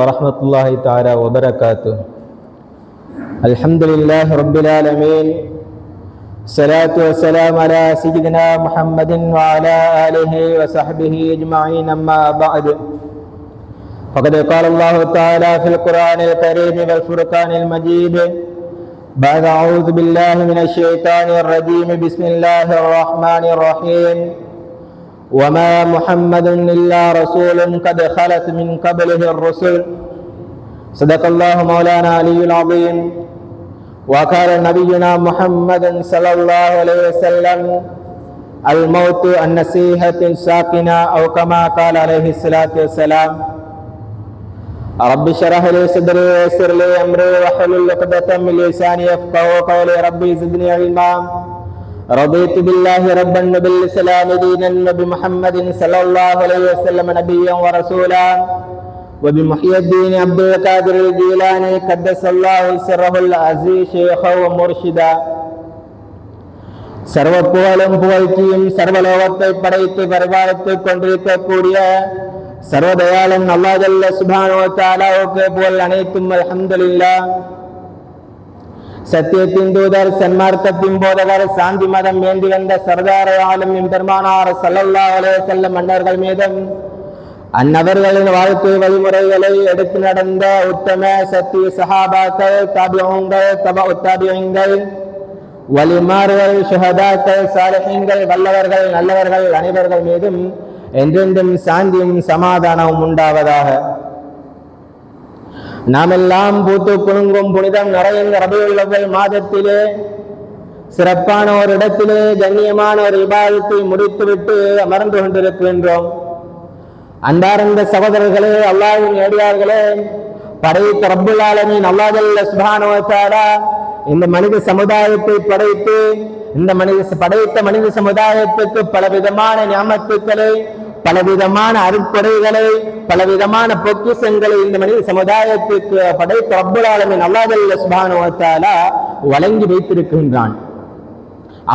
ورحمة الله تعالى وبركاته. الحمد لله رب العالمين، الصلاة والسلام على سيدنا محمد وعلى آله وصحبه أجمعين. أما بعد، فقد قال الله تعالى في القرآن الكريم والفرقان المجيد بعد أعوذ بالله من الشيطان الرجيم. بسم الله الرحمن الرحيم. وما محمد إلا رسول قد خلت من قبله الرسل. صدق الله مولانا علي العظيم. وقال نبينا محمد صلى الله عليه وسلم: الموت النصيحة الساكنة، أو كما قال عليه الصلاة والسلام. رب اشرح لي صدري ويسر لي أمري واحلل عقدة من لساني يفقهوا قولي. ربي زدني علما. رضيت بالله ربا وبالإسلام دينا وبمحمد صلى الله عليه وسلم نبيا ورسولا وبمحيي الدين عبد القادر الجيلاني قدس الله سره العزيز شيخا ومرشدا. சர்வ புகழும் புகழ்ச்சியும் சர்வலோகத்தை படைத்து பரிபாலித்துக் கொண்டிருக்கக்கூடிய சர்வதயாளன் அல்லாஹ் ஜல்ல சுப்ஹானஹு வ தஆலாவுக்கு புகழ் அனைத்தும். அல்ஹம்துலில்லாஹ். சத்தியத்தின் தூதர், சன்மார்க்கத்தின் போதகர், சாந்தி மதம் ஏந்தி வந்த சர்தார ஆலம் பெருமானார் ஸல்லல்லாஹு அலைஹி வஸல்லம் மன்னர்கள் மீதும் அந்நபர்களின் வாழ்க்கை வழிமுறைகளை எடுத்து நடந்த உத்தம சத்திய சஹாபாக்கள், தாபிஊன்கள், தபஉ தாபிஈன்கள், வலிமார்கள், ஷுஹதாக்கள், சாலிஹீன்கள், வல்லவர்கள், நல்லவர்கள் அனைவர்கள் மீதும் என்றென்றும் சாந்தியும் சமாதானமும் உண்டாவதாக. நாம் எல்லாம் பூத்து குலுங்கும் புனிதம் நிறைந்த ரபியுல் அவ்வல் மாதத்திலே சிறப்பான ஒரு இடத்திலே கண்ணியமான ஒரு இபாதத்தை முடித்துவிட்டு அமர்ந்து கொண்டிருக்கின்றோம். அன்பார்ந்த சகோதரர்களே, அல்லாஹ்வின் நேடியார்களே, படைத்த ரப்புல் ஆலமீன் அல்லாஹ் ஜல்ல சுப்ஹானஹு வ தஆலா இந்த மனித சமுதாயத்தை படைத்து படைத்த மனித சமுதாயத்துக்கு பலவிதமான நியாமத்துக்களை, பலவிதமான அருட்கொடைகளை, பலவிதமான பொக்கிஷங்களை இந்த மனித சமுதாயத்துக்கு படைத்த ரப்புல் ஆலமீன் அல்லாஹ் ஜல்ல சுப்ஹானஹு வ தஆலா வழங்கி வைத்திருக்கின்றான்.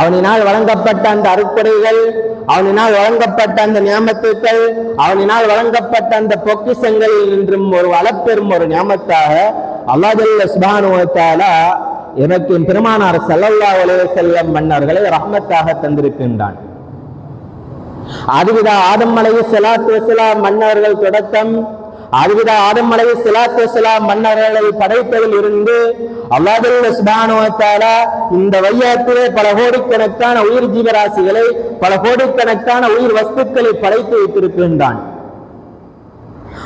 அவனினால் வழங்கப்பட்ட அந்த அருட்கொடைகள், அவனினால் வழங்கப்பட்ட அந்த நியாமத்துக்கள், அவனினால் வழங்கப்பட்ட அந்த பொக்கிஷங்களில் இன்றும் ஒரு அளப்பெரும் ஒரு நியாமத்தாக அல்லாஹ் ஜல்ல சுப்ஹானஹு வ தஆலா எனக்கு பெருமானார் ஸல்லல்லாஹு அலைஹி வஸல்லம் மன்னர்களை ரஹ்மத்தாக தந்திருக்கின்றான். ஆதிபிதா ஆதம் அலைஹிஸ்ஸலாத்து வஸ்ஸலாம் மன்னர்கள் தொடக்கம், ஆதிபிதா ஆதம் அலைஹிஸ்ஸலாத்து வஸ்ஸலாம் மன்னர்களை படைத்ததில் இருந்து அல்லாஹ் ஜல்ல சுப்ஹானஹு வ தஆலா இந்த வையத்திலே பல கோடிக்கணக்கான உயிர் ஜீவராசிகளை, பல கோடிக்கணக்கான உயிர் வஸ்துக்களை படைத்து வைத்திருக்கின்றான்.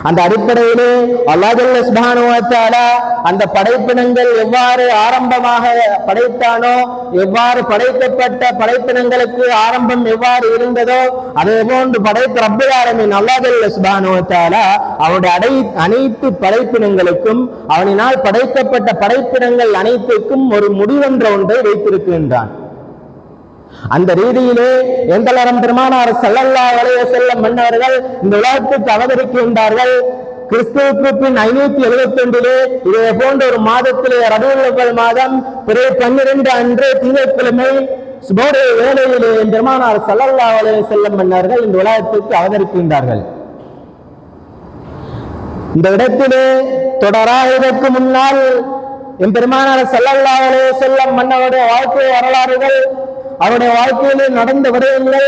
அந்த அடிப்படையிலே அல்லாஹ் ஜல்ல சுப்ஹானஹு வ தஆலா அந்த படைப்பினங்கள் எவ்வாறு ஆரம்பமாக படைத்தானோ, எவ்வாறு படைக்கப்பட்ட படைப்பினங்களுக்கு ஆரம்பம் எவ்வாறு இருந்ததோ, அதே போன்று படைத்த ரப்புல் ஆலமீன் அல்லாஹ் ஜல்ல சுப்ஹானஹு வ தஆலா அவனுடைய அனைத்து படைப்பினங்களுக்கும், அவனினால் படைக்கப்பட்ட படைப்பினங்கள் அனைத்துக்கும் ஒரு முடிவென்ற ஒன்றை வைத்திருக்கின்றான். அந்த ரீதியிலே எந்தளரம் பெருமானார் ஸல்லல்லாஹு அலைஹி வஸல்லம் மன்னர்கள் இந்த உலகத்துக்கு அவதரிக்கின்றார்கள். கிறிஸ்துவுக்கு பின் 571 இதே போன்ற ஒரு மாதத்திலே ரபியுல் அவ்வல் மாதம் பிறை 12 அன்று திங்கட்கிழமை சுபோதய வேளையிலே பெருமானார் ஸல்லல்லாஹு அலைஹி வஸல்லம் மன்னர்கள் இந்த உலகத்துக்கு அவதரிக்கின்றார்கள். இந்த இடத்திலே தொடராக இதற்கு முன்னால் பெருமானார் ஸல்லல்லாஹு அலைஹி வஸல்லம் மன்னருடைய வாழ்க்கை வரலாறுகள், அவருடைய வாழ்க்கையிலே நடந்த விடயங்கள்,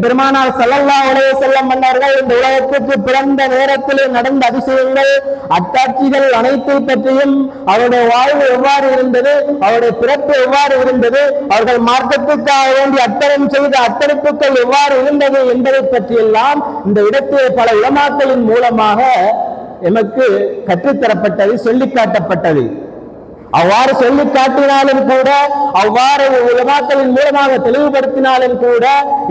பெருமானார் ஸல்லல்லாஹு அலைஹி வஸல்லம் மன்னர்கள் இந்த உலகத்துக்கு பிறந்த நேரத்திலே நடந்த அதிசயங்கள், அத்தாட்சிகள் அனைத்தை பற்றியும், அவருடைய வாழ்வு எவ்வாறு இருந்தது, அவருடைய பிறப்பு எவ்வாறு இருந்தது, அவர்கள் மார்க்கத்துக்காக வேண்டி அர்ப்பணம் செய்த அர்ப்பணிப்புகள் எவ்வாறு இருந்தது என்பதை பற்றியெல்லாம் இந்த இடத்திலே பல உலமாக்களின் மூலமாக எமக்கு கற்றுத்தரப்பட்டது, சொல்லிக் காட்டப்பட்டது. அவ்வாறு சொல்லி காட்டினாலும் கூட, அவ்வாறு உலமாக்களின் மூலமாக தெளிவுபடுத்தினாலும் கூட,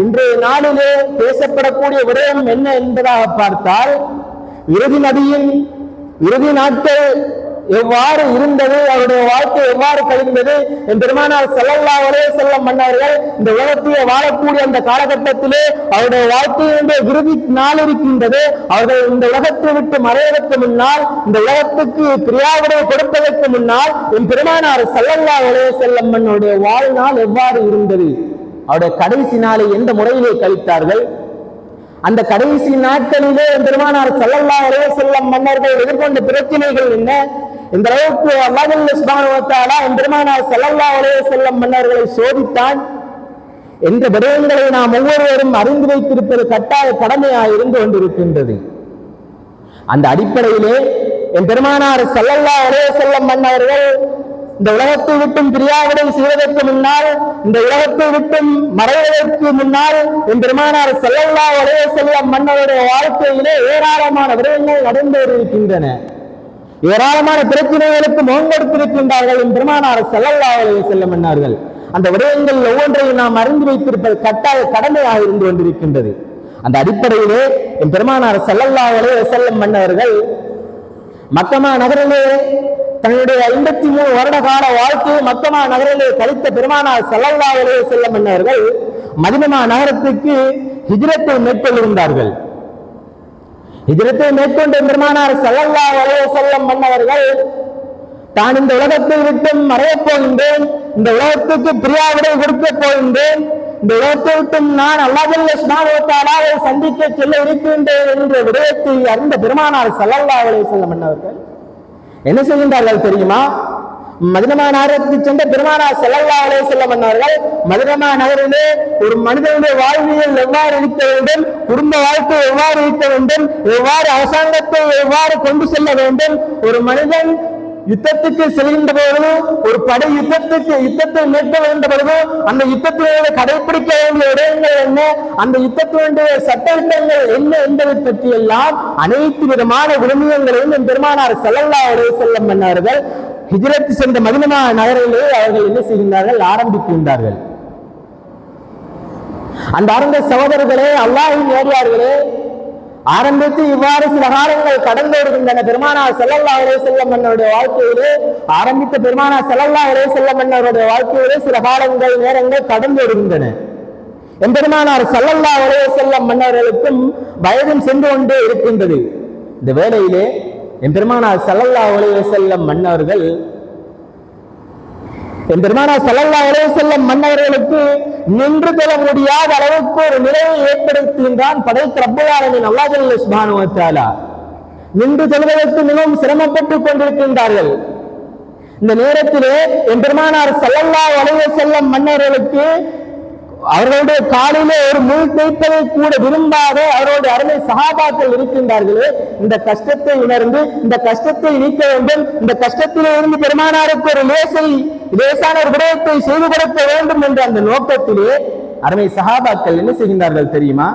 இன்றைய நாளிலே பேசப்படக்கூடிய விடயம் என்ன என்பதாக பார்த்தால், இறுதி நபியின் இறுதி நாட்கள் எவ்வாறு இருந்தது, அவருடைய வாழ்க்கை எவ்வாறு கழிந்தது, பெருமானார் ஸல்லல்லாஹு அலைஹி வஸல்லம் மன்னர்கள் இந்த உலகத்திலே வாழக்கூடிய அந்த காலகட்டத்திலே அவருடைய வாழ்க்கையினுடைய இறுதி நாள் இருக்கின்றது. அவர்கள் இந்த உலகத்தை விட்டு மறைவதற்கு முன்னால், இந்த உலகத்துக்கு பிரியாவிடை கொடுப்பதற்கு முன்னால் பெருமானார் ஸல்லல்லாஹு அலைஹி வஸல்லம் மன்னருடைய வாழ்நாள் எவ்வாறு இருந்தது, அவருடைய கடைசி நாளை எந்த முறையிலே கழித்தார்கள், அந்த கடைசி நாட்களிலே பெருமானார் ஸல்லல்லாஹு அலைஹி வஸல்லம் மன்னர்கள் எதிர்கொண்ட பிரச்சனைகள் என்ன, இந்த அளவுக்கு அல்லாஹ் சுப்ஹானஹு வ தஆலா பெருமானார் ஸல்லல்லாஹு அலைஹி வஸல்லம் மன்னர்களை சோதித்தான் என்ற விடயங்களை நாம் ஒவ்வொருவரும் அறிந்து வைத்திருப்பது கட்டாய கடமையாக இருந்து கொண்டிருக்கின்றது. அந்த அடிப்படையிலே பெருமானார் ஸல்லல்லாஹு அலைஹி வஸல்லம் மன்னர்கள் இந்த உலகத்தை விட்டும் பிரியாவிடை செய்வதற்கு முன்னால், இந்த உலகத்தை விட்டும் மறைவதற்கு முன்னால் பெருமானார் ஸல்லல்லாஹு அலைஹி வஸல்லம் மன்னருடைய வாழ்க்கையிலே ஏராளமான விடயங்கள் நடந்து இருக்கின்றன. ஏராளமான பிரச்சனைகளுக்கு முகம் கொடுத்திருக்கின்றார்கள் பெருமானார் ஸல்லல்லாஹு அலைஹி வஸல்லம் மன்னர்கள். அந்த விடயங்கள் ஒவ்வொன்றையும் நாம் அறிந்து வைத்திருப்பது கட்டாய கடமையாக இருந்து கொண்டிருக்கின்றது. அந்த அடிப்படையிலே பெருமானார் ஸல்லல்லாஹு அலைஹி வஸல்லம் மன்னர்கள் மக்கமா நகரிலே தன்னுடைய 53 வருட கால வாழ்க்கையை மக்கமா நகரிலே கழித்த பெருமானார் ஸல்லல்லாஹு அலைஹி வஸல்லம் மன்னர்கள் மதீனா நகரத்துக்கு ஹிஜ்ரத்தை மேற்கொண்டிருந்தார்கள். ஹிஜ்ரத்தை மேற்கொண்ட பெருமானார் ஸல்லல்லாஹு அலைஹி வஸல்லம் மன்னர்கள் தான் இந்த உலகத்தை விட்டு மறையப் போகின்றேன், இந்த உலகத்துக்கு பிரியாவிடை கொடுக்க போகின்றேன், இந்த உலகத்தை விட்டும் நான் அல்லாஹ் சுப்ஹானஹு வ தஆலாவை சந்திக்க செல்ல இருக்கின்றேன் என்ற விடயத்தை அறிந்த பெருமானார் ஸல்லல்லாஹு அலைஹி வஸல்லம் மன்னர்கள் என்ன செய்கின்றார்கள் தெரியுமா? மதீனா நகரத்துக்கு சென்ற பெருமானார் ஸல்லல்லாஹு அலைஹி வஸல்லம் மன்னர்கள் மதீனா நகரிலே ஒரு மனிதனுடைய வாழ்வியல் எவ்வாறு இருக்க வேண்டும், குடும்ப வாழ்க்கை எவ்வாறு இருக்க வேண்டும், எவ்வாறு அரசாங்கத்தை எவ்வாறு கொண்டு செல்ல வேண்டும், ஒரு மனிதன் யுத்தத்துக்கு செல்கின்ற பொழுது, ஒரு படை யுத்தத்தை மேற்கொள்ள வேண்ட பொழுது அந்த யுத்தத்தினுடைய கடைபிடிக்க வேண்டிய விடயங்கள் என்ன, அந்த யுத்தத்தினுடைய சட்டங்கள் என்ன என்பதை பற்றி எல்லாம் அனைத்து விதமான விழுமியங்களையும் பெருமானார் ஸல்லல்லாஹு அலைஹி வஸல்லம் மன்னர்கள் ஹிஜ்ரத் சென்ற மதீனா நகரிலே அவர்கள் என்ன செய்கின்றார்கள், ஆரம்பிக்கின்றார்கள். அந்த ஆரம்ப சகோதரர்களே, அல்லாஹ்வின் நேரியார்களே, ஆரம்பித்து இவ்வாறு சில காலங்கள் கடந்து வருகின்றன. பெருமானார் ஸல்லல்லாஹு அலைஹி வஸல்லம் மன்னருடைய வாழ்க்கையிலே ஆரம்பித்த பெருமானார் ஸல்லல்லாஹு அலைஹி வஸல்லம் மன்னருடைய வாழ்க்கையிலே சில காலங்கள் நேரங்கள் கடந்து வருகின்றன. பெருமானார் ஸல்லல்லாஹு அலைஹி வஸல்லம் மன்னர்களுக்கும் வயதும் சென்று கொண்டே இருக்கின்றது. இந்த வேளையிலே பெருமானார் ஸல்லல்லாஹு அலைஹி வஸல்லம் மன்னர்கள் பெருமானார் ஸல்லல்லாஹு அலைஹி வஸல்லம் மன்னர்களுக்கு நின்று கொள்ள முடியாத அளவுக்கு ஒரு நிலையை ஏற்படுத்துகின்றான் படைத்த ரப்பல் ஆலமீன் அல்லாஹ் சுப்ஹானஹு வ தஆலா. நின்று கொள்வதற்கு மிகவும் சிரமப்பட்டுக் கொண்டிருக்கின்றார்கள். இந்த நேரத்திலே பெருமானார் ஸல்லல்லாஹு அலைஹி வஸல்லம் மன்னர்களுக்கு அவர்களுடைய காலிலே ஒரு முள் தேய்ப்பதை கூட விரும்பாத அவருடைய அருமை சஹாபாக்கள் இருக்கின்றார்களே, இந்த கஷ்டத்தை உணர்ந்து இந்த கஷ்டத்தை நீக்க வேண்டும், இந்த கஷ்டத்திலே இருந்து பெருமானாருக்கு ஒரு லேசான ஒரு விடயத்தை செய்து கொடுக்க வேண்டும் என்ற அந்த நோக்கத்திலே அருமை சஹாபாக்கள் என்ன செய்கின்றார்கள் தெரியுமா?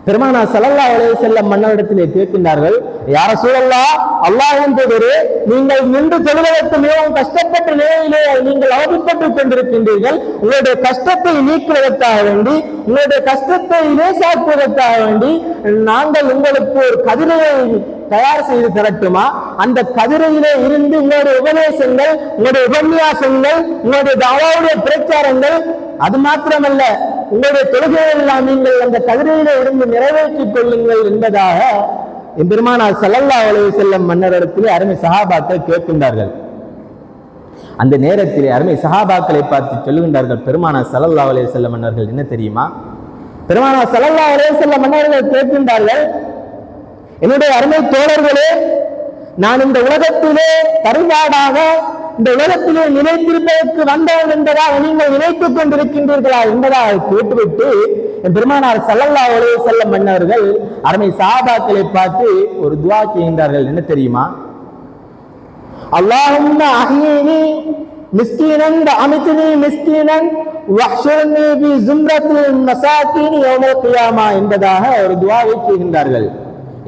பெருமானார் ஸல்லல்லாஹு அலைஹி வஸல்லம் மன்னரிடத்திலே கேட்கின்றார்கள், யா ரசூலல்லாஹ், அல்லாஹ்வின் தூதரே, நீங்கள் நின்று தொழுவதற்கு மிகவும் கஷ்டப்பட்ட நிலையிலே நீங்கள் அவதிப்பட்டுக் கொண்டிருக்கின்றீர்கள். உங்களுடைய கஷ்டத்தை நீக்குவதற்காக வேண்டி, உங்களுடைய கஷ்டத்தை லேசாக்குவதற்காக வேண்டி நாங்கள் உங்களுக்கு ஒரு கதிரையை தயார் செய்து தரட்டுமா? அந்த கதிரையிலே இருந்து உங்களுடைய உபதேசங்கள், உங்களுடைய உபன்யாசங்கள், உங்களுடைய தாவாவுடைய பிரச்சாரங்கள், அது மாத்திரமல்ல உங்களுடைய தொழுகைகள் எல்லாம் நீங்கள் அந்த கதிரையிலே இருந்து நிறைவேற்றிக் கொள்ளுங்கள் என்பதாக பெருமானார் ஸல்லல்லாஹு அலைஹி வஸல்லம் மன்னரிடத்திலே அருமை சஹாபாக்கள் கேட்கின்றார்கள். அந்த நேரத்திலே அருமை சஹாபாக்களை பார்த்து சொல்லுகின்றார்கள் பெருமானார் ஸல்லல்லாஹு அலைஹி வஸல்லம் மன்னர்கள் என்ன தெரியுமா? பெருமானார் ஸல்லல்லாஹு அலைஹி வஸல்லம் மன்னர்கள் கேட்கின்றார்கள், என்னுடைய அருமை தோழர்களே, நான் இந்த உலகத்திலே பரிபாடாக இந்த உலகத்திலே நினைத்திருப்பதற்கு வந்தவன் என்பதாக நீங்கள் நினைத்துக் கொண்டிருக்கின்றீர்களா என்பதாக கேட்டுவிட்டு பெருமானார் ஸல்லல்லாஹு அலைஹி வஸல்லம் மன்னர்கள் அருமை சஹாபாக்களை பார்த்து ஒரு துஆ செய்கின்றார்கள். என்ன தெரியுமா? அல்லாஹும்ம அஹ்யினி மிஸ்கீனன் வஅமித்னி மிஸ்கீனன் வஹ்ஷுர்னி பி ஸும்ரத்தில் மசாகீன் யௌமல் கியாமா என்பதாக ஒரு துஆவை செய்கின்றார்கள்.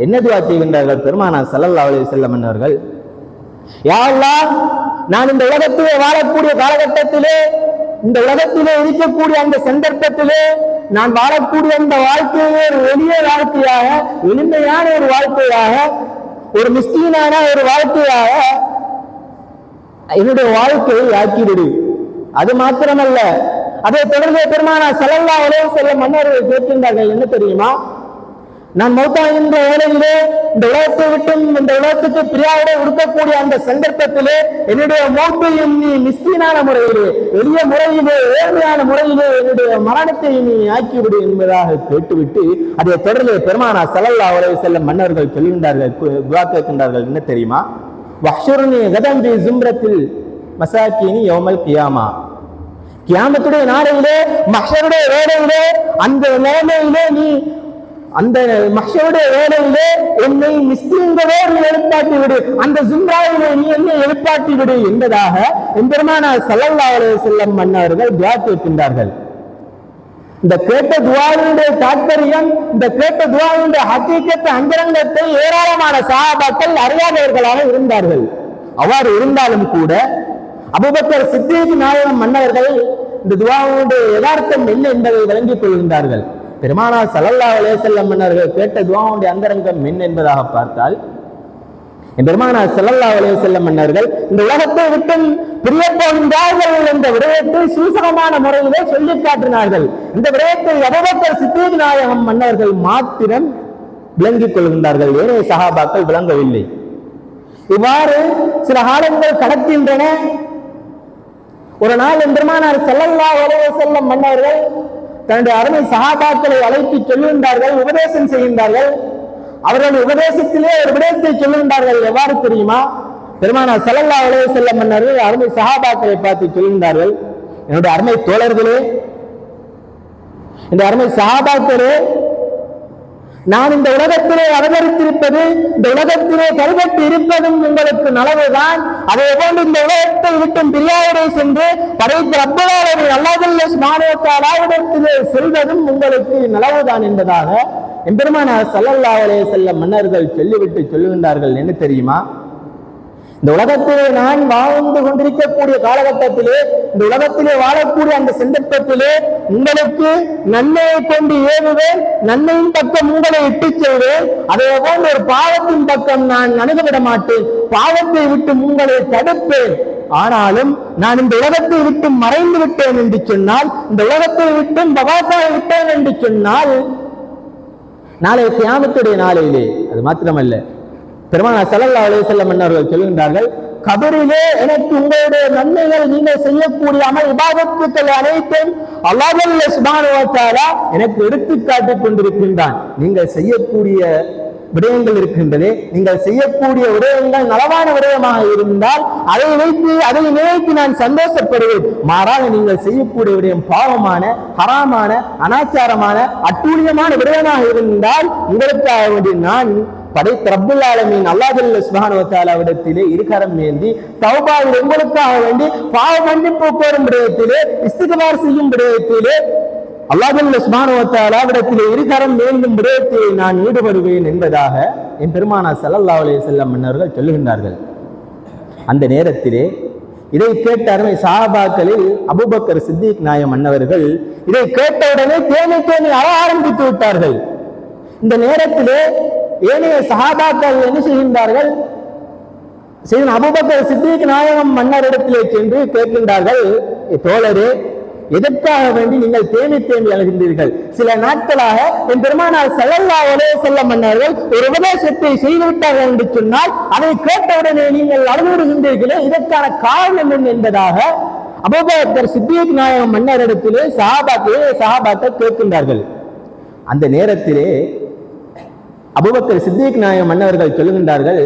என்ன துஆ செய்கின்றார்கள் பெருமானார் ஸல்லல்லாஹு அலைஹி வஸல்லம் மன்னர்கள்? யா அல்லாஹ், நான் இந்த உலகத்திலே வாழக்கூடிய காலகட்டத்திலே, இந்த உலகத்திலே இருக்கக்கூடிய அந்த சந்தர்ப்பத்திலே நான் வாழக்கூடிய அந்த வாழ்க்கையே ஒரு எளிய வாழ்க்கையாக, எளிமையான ஒரு வாழ்க்கையாக, ஒரு மிஸ்கீனான ஒரு வாழ்க்கையாக என்னுடைய வாழ்க்கையை ஆக்கிவிடு. அது மாத்திரமல்ல, அதை தொடர்ந்து பெருமானார் ஸல்லல்லாஹு அலைஹி வஸல்லம் மன்னர்கள் கேட்கின்றார்கள். என்ன தெரியுமா? நான் மௌத்தாகின்ற வேளையிலே இந்த உலகத்தை விட்டும் இந்த உலகத்துக்கு பிரியாவிட இருக்கக்கூடிய அந்த சந்தர்ப்பத்திலே என்னுடைய மௌத்தையும் நீ மிஸ்கீனான முறையிலே, எளிய முறையிலே, ஏழ்மையான முறையிலே என்னுடைய மரணத்தை நீ ஆக்கிவிடு என்பதாக கேட்டுவிட்டு அதை தொடர்ந்து பெருமானார் ஸல்லல்லாஹு அலைஹி வஸல்லம் மன்னர்கள் சொல்கின்றார்கள், துஆ கேட்கின்றார்கள். என்ன தெரியுமா? வஹ்ஷுர்னி கதம் பி ஸும்ரத்தில் மசாக்கீனி யௌமல் கியாமா. கியாமத்துடைய நாளையிலே, மஹ்ஷருடைய வேளையிலே, அந்த நிலைமையிலே நீ, அந்த மஹ்ஷருடைய வேளையிலே என்னை மிஸ்கீன்களோடு எழுப்பாட்டி விடு, அந்த ஜும்ராவிலே நீ என்னை எழுப்பாட்டி விடு என்பதாக எம்பெருமானார் ஸல்லல்லாஹு அலைஹி வஸல்லம் மன்னர்கள் துஆ கேட்கின்றார்கள். இந்த கேட்ட துஆவினுடைய தாத்பரியம், இந்த கேட்ட துஆவினுடைய ஹகீகத் அந்தரங்கத்தை ஏராளமான சஹாபாக்கள் அறியாதவர்களாக இருந்தார்கள். அவ்வாறு இருந்தாலும் கூட அபூபக்கர் சித்தீக் நாயகம் மன்னர்கள் இந்த துஆவினுடைய யதார்த்தம் என்ன என்பதை விளங்கிக் கொள்கின்றார்கள். பெருமானார் ஸல்லல்லாஹு அலைஹி வஸல்லம் மன்னர்கள் கேட்ட துஆவுடைய அந்தரங்கம் என்ன என்பதாக பார்த்தால், பெருமானார் ஸல்லல்லாஹு அலைஹி வஸல்லம் மன்னர்கள் இந்த உலகத்தை விட்டு பிரிய போகின்றார்கள் என்ற விடயத்தை சூசகமான முறையிலே சொல்லி காட்டினார்கள். இந்த விடயத்தை அபூபக்கர் சித்தீக் நாயகம் மன்னர்கள் மாத்திரம் விளங்கிக் கொள்கின்றார்கள், ஏனைய சஹாபாக்கள் விளங்கவில்லை. இவ்வாறு சில காலங்கள் கடக்கின்றன. ஒரு நாள் பெருமானார் ஸல்லல்லாஹு அலைஹி வஸல்லம் மன்னர்கள் தன்னுடைய அருமை சஹாபாக்களை அழைத்து சொல்லுகின்றார்கள், உபதேசம் செய்கின்றார்கள். அவர்கள் உபதேசத்திலே ஒரு விடயத்தை சொல்லுகின்றார்கள். எவ்வாறு தெரியுமா? பெருமானார் ஸல்லல்லாஹு அலைஹி வஸல்லம் மன்னர்கள் அருமை சஹாபாக்களை பார்த்து சொல்கின்றார்கள், என்னுடைய அருமை தோழர்களே, இந்த அருமை சஹாபாக்களே, நான் இந்த உலகத்திலே அவதரித்திருப்பது, இந்த உலகத்திலே கருவட்டு இருப்பதும் உங்களுக்கு நலவுதான். அதே போன்று இந்த உலகத்தை விட்டும் பிரியாவிடை சென்று படைத்த ரப்பல் ஆலமீன் அல்லாஹ் சுப்ஹானஹு வ தஆலாவிடத்திலே செல்வதும் உங்களுக்கு நலவுதான் என்பதாக எம்பெருமானார் ஸல்லல்லாஹு அலைஹி வஸல்லம் மன்னர்கள் சொல்லிவிட்டு சொல்லுகின்றார்கள். என்ன தெரியுமா? இந்த உலகத்திலே நான் வாழ்ந்து கொண்டிருக்கக்கூடிய காலகட்டத்திலே, இந்த உலகத்திலே வாழக்கூடிய அந்த சந்தர்ப்பத்திலே உங்களுக்கு நன்மையை கொண்டு ஏவுவேன், நன்மையின் பக்கம் உங்களை இட்டு செல்வேன். அதே போன்ற ஒரு பாவத்தின் பக்கம் நான் அணுகவிட மாட்டேன், பாவத்தை விட்டு உங்களை தடுப்பேன். ஆனாலும் நான் இந்த உலகத்தை விட்டு மறைந்து விட்டேன் என்று சொன்னால், இந்த உலகத்தை விட்டு பவாத்தாவை விட்டேன் என்று சொன்னால், நாளை கியாமத்துடைய நாளையிலே, அது மாத்திரமல்ல, பெருமானார் ஸல்லல்லாஹு அலைஹி வஸல்லம் மன்னர்கள் சொல்கின்றார்கள், கபரிலே எனக்கு உங்களுடைய நன்மைகள், நீங்கள் செய்யக்கூடிய அமல் இபாதத்துக்கள் அனைத்தும் அல்லாஹ் சுப்ஹானஹு வ தஆலா எனக்கு எடுத்துக்காட்டிக் கொண்டிருக்கின்றான். நீங்கள் செய்யக்கூடிய விடயங்கள் இருக்கின்றதே, நீங்கள் செய்யக்கூடிய விடயங்கள் நலவான விடயமாக இருந்தால் அதை வைத்து, அதை நினைத்து நான் சந்தோஷப்படுவேன். மாறாக நீங்கள் செய்யக்கூடிய விடயம் பாவமான, ஹராமான, அனாச்சாரமான, அட்டூழியமான விடயமாக இருந்தால் உங்களுக்காக வேண்டி நான் படைத்த ரப்பல் ஆலமீன் அல்லாஹ் சுப்ஹானஹு வ தஆலாவிடத்திலே இருகரம் ஏந்தி தௌபாவில் உங்களுக்காக வேண்டி பாவ மன்னிப்பு கோரும் விடயத்திலே, இஸ்திக்பார் செய்யும் விடயத்திலே, அல்லாஹ் சுப்ஹானஹு வ தஆலாவிடத்திலே இருகரம் ஏந்தும் விடயத்திலே நான் ஈடுபடுவேன் என்பதாக என் பெருமானார் ஸல்லல்லாஹு அலைஹி வஸல்லம் மன்னர்கள் சொல்லுகின்றார்கள். அந்த நேரத்திலே இதை கேட்ட அருமை சஹாபாக்களில் அபூபக்கர் சித்திக் நாயகம் மன்னவர்கள் இதை கேட்டவுடனே தேனி தேனி அழ ஆரம்பித்து விட்டார்கள். இந்த நேரத்திலே ஏனைய சஹாபாக்கள் என்ன செய்கின்றார்கள்? அபூபக்கர் சித்திக் நாயகம் மன்னரிடத்திலே சென்று கேட்கின்றார்கள், தோழரே, எதற்காக வேண்டி நீங்கள் தேம்பி தேம்பி அழுகின்றீர்கள்? சில நாட்களாக என் பெருமானார் ஸல்லல்லாஹு அலைஹி வஸல்லம் மன்னர்கள் ஒரு உபதேசத்தை செய்துவிட்டார்கள் என்று சொன்னால் அதை கேட்டவுடனே நீங்கள் அழுகின்றீர்களே, இதற்கான காரணம் என்ன என்பதாக அபூபக்கர் சித்திக் நாயகம் மன்னரிடத்திலே சஹாபாக்கள் கேட்கின்றார்கள். அந்த நேரத்திலே அபூபக்கர் சித்திக் நாயகம் மன்னர்கள் சொல்லுகின்றார்கள்,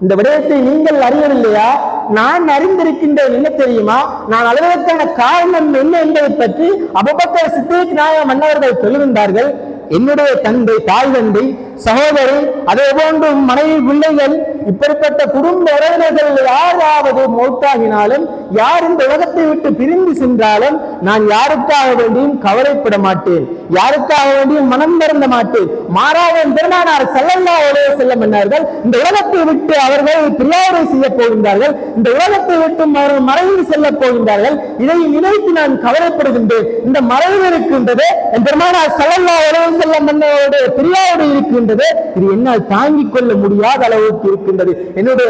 இந்த விடயத்தை நீங்கள் அறியவில்லையா? நான் அறிந்திருக்கின்றேன். என்ன தெரியுமா? நான் அழுவதற்கான காரணம் என்ன என்பதை பற்றி அபூபக்கர் சித்திக் நாயகம் மன்னர்கள் சொல்லுகின்றார்கள். என்னுடைய தந்தை, தாய் தந்தை, சகோதரி, அதே போன்று மனைவி, பிள்ளைகள், இப்படிப்பட்ட குடும்ப உறவினர்கள் யாராவது மௌத்தாகினாலும், யார் இந்த உலகத்தை விட்டு பிரிந்து சென்றாலும் நான் யாருக்காக வேண்டியும் கவலைப்பட மாட்டேன், யாருக்காக வேண்டியும் மனம் திறந்த மாட்டேன். மாறாக பெருமானார் ஸல்லல்லாஹு அலைஹி வஸல்லம் மன்னர்கள் இந்த உலகத்தை விட்டு அவர்கள் பிரியாவிடை செய்ய போகின்றார்கள், இந்த உலகத்தை விட்டு அவர்கள் மறைவு செல்ல போகின்றார்கள். இதை நினைத்து நான் கவலைப்படுகின்றேன். இந்த மறைவு இருக்கின்றது, பெருமானார் ஸல்லல்லாஹு அலைஹி வஸல்லம் மன்னருடைய பிரியாவிடை இருக்கின்றது, இது என்னால் தாங்கிக் கொள்ள முடியாத அளவுக்கு இருக்கின்றது. என்னுடைய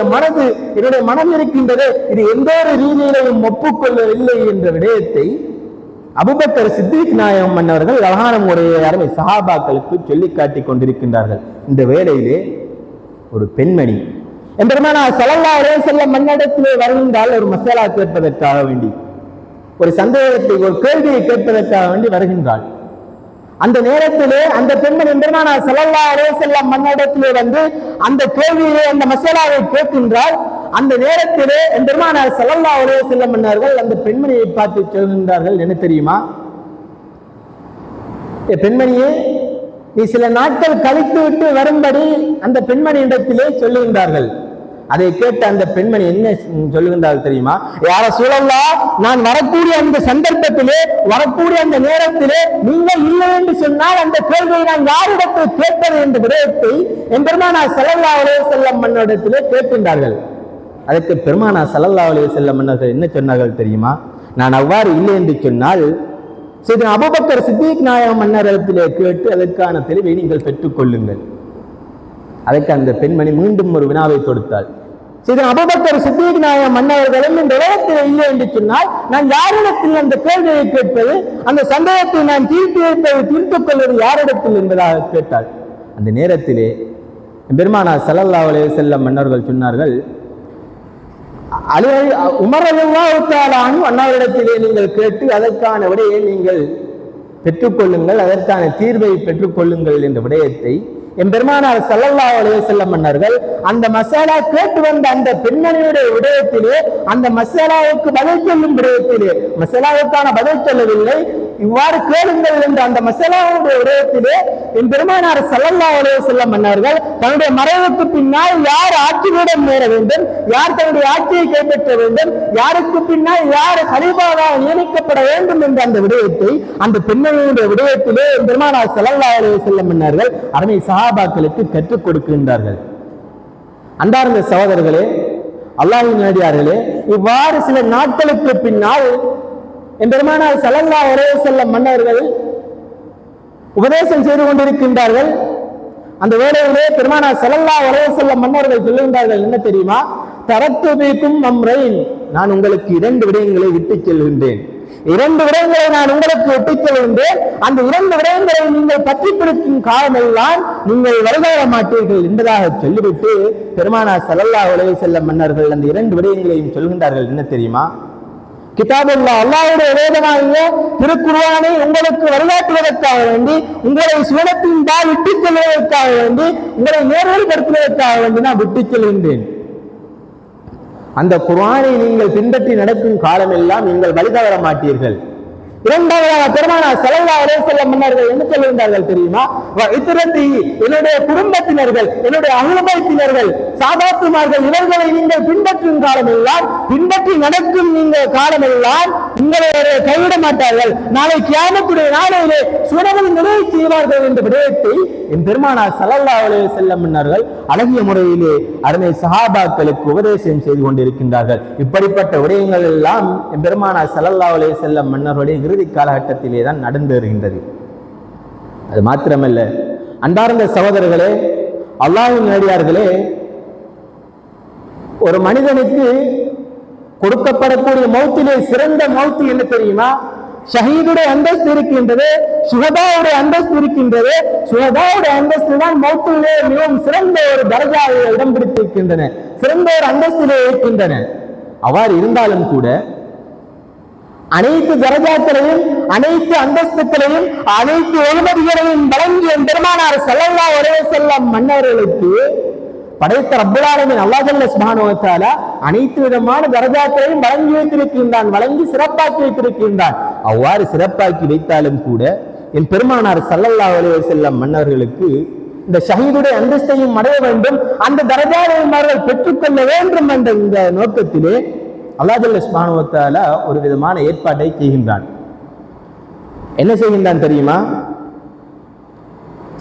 மனம் இருக்கின்றது, இது எந்த ஒரு ரீதியிலையும் ஒப்புக்கொள்ளவில்லை என்ற விடயத்தை அபூபக்கர் சித்திக் நாயகம் மன்னர்கள் அழகான முறையை அருமை சஹாபாக்களுக்கு சொல்லி காட்டி கொண்டிருக்கின்றார்கள். இந்த வேளையிலே ஒரு பெண்மணி எம்பெருமானார் ஸல்லல்லாஹு அலைஹி வஸல்லம் மன்னரிடத்திலே வருகின்றால் ஒரு மசாலா கேட்பதற்காக வேண்டி, ஒரு சந்தேகத்தை, ஒரு கேள்வியை கேட்பதற்காக வேண்டி வருகின்றாள். அந்த நேரத்திலே அந்த பெண்மணி எம்பெருமானார் ஸல்லல்லாஹு அலைஹி வஸல்லம் மன்னரிடத்திலே வந்து அந்த கேள்வியை, அந்த மசாலாவை கேட்கின்றால். அந்த நேரத்திலே எம்பெருமானார் ஸல்லல்லாஹு அலைஹி வஸல்லம் மன்னர்கள் அந்த பெண்மணியை பார்த்து சொல்கின்றார்கள், என்ன தெரியுமா? பெண்மணியே, நீ சில நாட்கள் கழித்து விட்டு வரும்படி அந்த பெண்மணியிடத்திலே சொல்லுகின்றார்கள். அதை கேட்ட அந்த பெண்மணி என்ன சொல்லுகின்றார்கள் தெரியுமா? யார சூழல்லா, நான் வரக்கூடிய அந்த சந்தர்ப்பத்திலே, வரக்கூடிய அந்த நேரத்திலே நீங்கள் இல்லை என்று சொன்னால் அந்த கேள்வியை நான் யாரிடத்தில் கேட்பது என்ற விடயத்தை எம்பெருமானார் ஸல்லல்லாஹு அலைஹி வஸல்லம் மன்னரிடத்திலே கேட்கின்றார்கள். அதற்கு பெருமானார் ஸல்லல்லாஹு அலைஹி வஸல்லம் மன்னர்கள் என்ன சொன்னார்கள் தெரியுமா? நான் அவ்வாறு இல்லை என்று சொன்னால் சையதுனா அபூபக்கர் சித்திக் நாயகம் மன்னரிடத்திலே கேட்டு அதற்கான தெளிவை நீங்கள் பெற்றுக் கொள்ளுங்கள். அதற்கு அந்த பெண்மணி மீண்டும் ஒரு வினாவை தொடுத்தாள். சையதுனா அபூபக்கர் சித்திக் நாயகம் மன்னர்களும் இந்த உலகத்தில் இல்லை என்று சொன்னால் நான் யாரிடத்தில் அந்த கேள்வியை கேட்பது, அந்த சந்தேகத்தை நான் தீர்த்துக் கொள்வது யாரிடத்தில் என்பதாக கேட்டாள். அந்த நேரத்திலே பெருமானார் ஸல்லல்லாஹு அலைஹி வஸல்லம் மன்னர்கள் சொன்னார்கள், உமர் ரலியல்லாஹு தஆலா அன்ஹு அன்னாரிடத்திலே நீங்கள் கேட்டு அதற்கான விடையை நீங்கள் பெற்றுக்கொள்ளுங்கள், அதற்கான தீர்வை பெற்றுக்கொள்ளுங்கள் என்ற விடயத்தை எம்பெருமானார் ஸல்லல்லாஹு அலைஹி வஸல்லம் மன்னர்கள் அந்த மசாலா கேட்டு வந்த அந்த பெண்மணியுடைய விடயத்திலே, அந்த மசாலாவுக்கு பதில் சொல்லும் விடயத்திலே, மசாலாவுக்கான பதில் சொல்லவில்லை, இவ்வாறு கேளுங்கள் என்ற அந்த மசாலாவுடைய விடயத்திலே எம்பெருமானார் ஸல்லல்லாஹு அலைஹி வஸல்லம் மன்னர்கள் தன்னுடைய மறைவுக்கு பின்னால் யார் ஆட்சியிடம் ஏற வேண்டும், யார் தன்னுடைய ஆட்சியை கைப்பற்ற வேண்டும், யாருக்கு பின்னால் யார் கலீஃபாவாக நியமிக்கப்பட வேண்டும் என்ற அந்த விடயத்தை அந்த பெண்மணியுடைய விடயத்திலே எம்பெருமானார் ஸல்லல்லாஹு அலைஹி வஸல்லம் மன்னர்கள் அருமை சஹாபாக்களுக்கு கற்றுக் கொடுக்கின்றார்கள். அன்பார்ந்த சகோதரர்களே, அல்லாஹ்வின் நேடியார்களே, இவ்வாறு சில நாட்களுக்கு பின்னால் எம்பெருமானார் ஸல்லல்லாஹு அலைஹி வஸல்லம் மன்னர்கள் உபதேசம் செய்து கொண்டிருக்கின்றார்கள். அந்த வேளையிலே பெருமானார் ஸல்லல்லாஹு அலைஹி வஸல்லம் மன்னர்கள் சொல்லுகின்றார்கள், என்ன தெரியுமா? தரத்து பீக்கும் அம்ரைன், நான் உங்களுக்கு 2 விடயங்களை விட்டுச் செல்கின்றேன், 2 விடயங்களை நான் உங்களுக்கு விட்டுச் செல்கின்றேன். அந்த 2 விடயங்களை நீங்கள் பற்றி பிடிக்கும் காலமெல்லாம் நீங்கள் வருகார மாட்டீர்கள் என்பதாக சொல்லிவிட்டு பெருமானார் ஸல்லல்லாஹு அலைஹி வஸல்லம் மன்னர்கள் அந்த 2 விடயங்களையும் சொல்கின்றார்கள். என்ன தெரியுமா? கிதாபுல்லாஹ், அல்லாஹ்வுடைய வேதமாகிய திருக்குர்ஆனை உங்களுக்கு வழிகாட்டுவதற்காக வேண்டி, உங்களை சுவனத்தின் பால் விட்டுச் செல்வதற்காக வேண்டி, உங்களை நேர்வழிப்படுத்துவதற்காக வேண்டி நான் விட்டுச் செல்கின்றேன். அந்த குர்ஆனை நீங்கள் பின்பற்றி நடக்கும் காலமெல்லாம் நீங்கள் வழிதவற மாட்டீர்கள். இரண்டாவதாக பெருமானார் ஸல்லல்லாஹு அலைஹி வஸல்லம் மன்னர்கள் என்ன சொல்லுகின்றார்கள் தெரியுமா? என்னுடைய குடும்பத்தினர்கள், என்னுடைய அஹ்லு பைத்தினர்கள், சாதாத்துமார்கள், இவர்களை நீங்கள் பின்பற்றும் காலமெல்லாம், பின்பற்றி நடக்கும் நீங்கள் காலமெல்லாம் உங்களை கைவிட மாட்டார்கள். நாளை கியாமத்துடைய நாளையிலே சுவனத்தில் நிறைவு செய்வார்கள் என்ற விடயத்தை என் பெருமானார் ஸல்லல்லாஹு அலைஹி வஸல்லம் மன்னர்கள் அழகிய முறையிலே அருமை சஹாபாக்களுக்கு உபதேசம் செய்து கொண்டிருக்கின்றார்கள். இப்படிப்பட்ட விடயங்கள் எல்லாம் என் பெருமானார் ஸல்லல்லாஹு அலைஹி வஸல்லம் மன்னர்களுடைய இறுதி காலகட்டத்திலே தான் நடந்து வருகின்றது. அது மாத்திரமல்ல, அன்பார்ந்த சகோதரர்களே, அல்லாஹ்வின் நேடியார்களே, ஒரு மனிதனுக்கு கொடுக்கப்படக்கூடிய மௌத்திலே சிறந்த மௌத்து என்ன தெரியுமா? ஷஹீதுடைய அந்தஸ்து இருக்கின்றது, சுஹதாவுடைய அந்தஸ்து இருக்கின்றது. சுஹதாவுடைய அந்தஸ்து தான் மௌத்திலே மிகவும் சிறந்த ஒரு தரஜாவை இடம் பிடித்திருக்கின்றன, சிறந்த ஒரு அந்தஸ்திலே இருக்கின்றன. அவ்வாறு இருந்தாலும் கூட அனைத்து தரஜாக்களையும், அனைத்து அந்தஸ்துக்களையும், அனைத்து ஒழுமதிகளையும் வழங்கிய பெருமானார் ஸல்லல்லாஹு அலைஹி வஸல்லம் மன்னர்களுக்கு படைத்த ரப்பல் ஆலமீன் அல்லாஹ் சுப்ஹானஹு வ தஆலா அனைத்து விதமான தரஜாக்களையும் வழங்கி வைத்திருக்கின்றான், வழங்கி சிறப்பாக்கி வைத்திருக்கின்றான். அவ்வாறு சிறப்பாக்கி வைத்தாலும் கூட என் பெருமானார் ஸல்லல்லாஹு அலைஹி வஸல்லம் மன்னர்களுக்கு இந்த ஷஹீதுடைய அந்தஸ்தையும் அடைய வேண்டும், அந்த தரஜாவையும் அவர்கள் பெற்றுக்கொள்ள வேண்டும் என்ற இந்த நோக்கத்திலே அல்லாஹ் சுப்ஹானஹு வ தஆலா ஒரு விதமான ஏற்பாட்டை செய்கின்றான். என்ன செய்கின்றான் தெரியுமா?